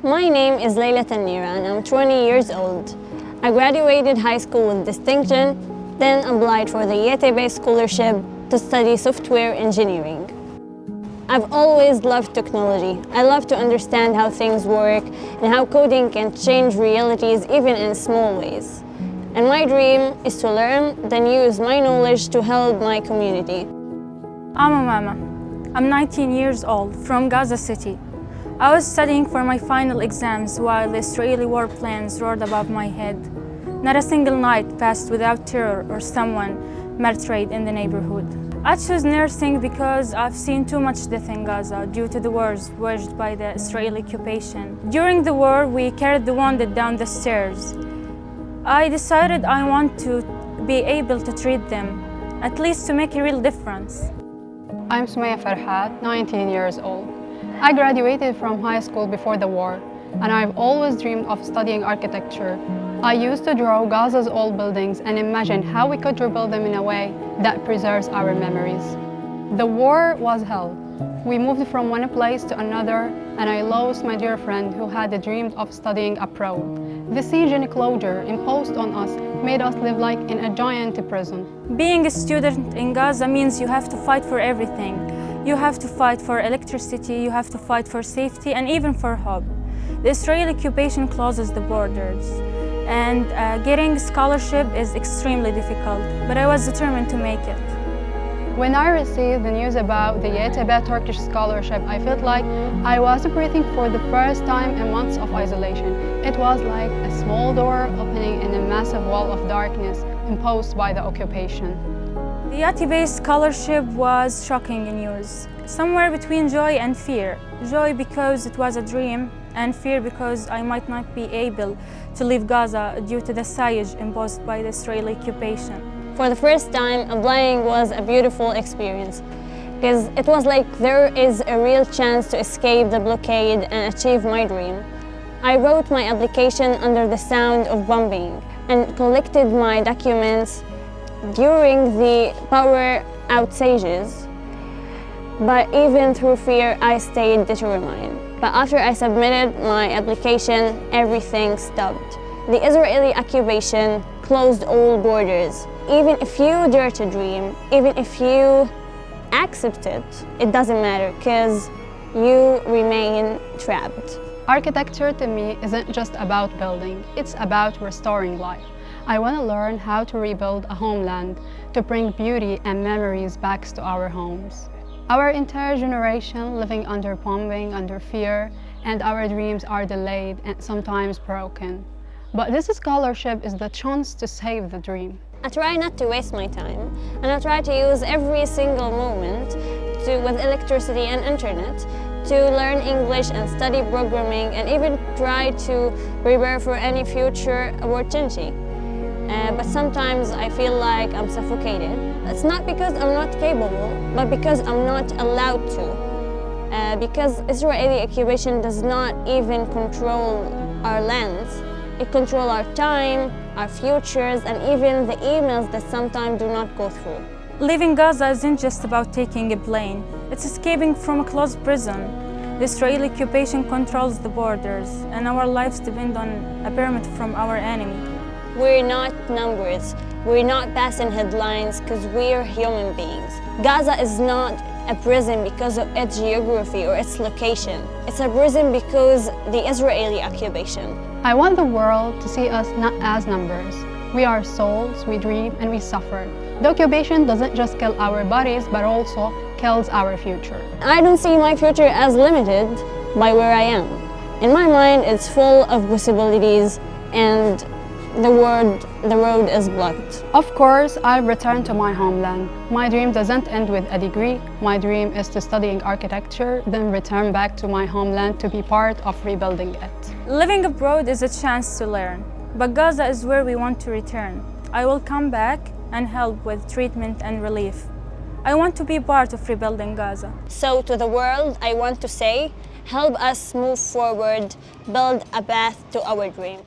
My name is Laila and I'm 20 years old. I graduated high school with distinction, then applied for the YETE-based scholarship to study software engineering. I've always loved technology. I love to understand how things work and how coding can change realities even in small ways. And my dream is to learn, then use my knowledge to help my community. I'm Umaima. I'm 19 years old, from Gaza City. I was studying for my final exams while the Israeli warplanes roared above my head. Not a single night passed without terror or someone martyred in the neighborhood. I chose nursing because I've seen too much death in Gaza due to the wars waged by the Israeli occupation. During the war, we carried the wounded down the stairs. I decided I want to be able to treat them, at least to make a real difference. I'm Sumayya, 19 years old. I graduated from high school before the war, and I've always dreamed of studying architecture. I used to draw Gaza's old buildings and imagine how we could rebuild them in a way that preserves our memories. The war was hell. We moved from one place to another, and I lost my dear friend who had the dreams of studying abroad. The siege and closure imposed on us made us live like in a giant prison. Being a student in Gaza means you have to fight for everything. You have to fight for electricity, you have to fight for safety, and even for hope. The Israeli occupation closes the borders, and getting scholarship is extremely difficult, but I was determined to make it. When I received the news about the YETE Turkish scholarship, I felt like I was breathing for the first time in months of isolation. It was like a small door opening in a massive wall of darkness imposed by the occupation. The YETE-based scholarship was shocking news, somewhere between joy and fear. Joy because it was a dream, and fear because I might not be able to leave Gaza due to the siege imposed by the Israeli occupation. For the first time, applying was a beautiful experience because it was like there is a real chance to escape the blockade and achieve my dream. I wrote my application under the sound of bombing and collected my documents during the power outages, but even through fear, I stayed determined. But after I submitted my application, everything stopped. The Israeli occupation closed all borders. Even if you dare to dream, even if you accept it, it doesn't matter because you remain trapped. Architecture to me isn't just about building, it's about restoring life. I want to learn how to rebuild a homeland, to bring beauty and memories back to our homes. Our entire generation living under bombing, under fear, and our dreams are delayed and sometimes broken. But this scholarship is the chance to save the dream. I try not to waste my time, and I try to use every single moment with electricity and internet to learn English and study programming and even try to prepare for any future opportunity. But sometimes I feel like I'm suffocated. It's not because I'm not capable, but because I'm not allowed to. Because Israeli occupation does not even control our lands. It controls our time, our futures, and even the emails that sometimes do not go through. Leaving Gaza isn't just about taking a plane. It's escaping from a closed prison. The Israeli occupation controls the borders, and our lives depend on a permit from our enemy. We're not numbers. We're not passing headlines because we're human beings. Gaza is not a prison because of its geography or its location. It's a prison because the Israeli occupation. I want the world to see us not as numbers. We are souls, we dream, and we suffer. The occupation doesn't just kill our bodies, but also kills our future. I don't see my future as limited by where I am. In my mind, it's full of possibilities, and the road is blocked. Of course, I'll return to my homeland. My dream doesn't end with a degree. My dream is to studying architecture, then return back to my homeland to be part of rebuilding it. Living abroad is a chance to learn, but Gaza is where we want to return. I will come back and help with treatment and relief. I want to be part of rebuilding Gaza. So to the world, I want to say, help us move forward, build a path to our dream.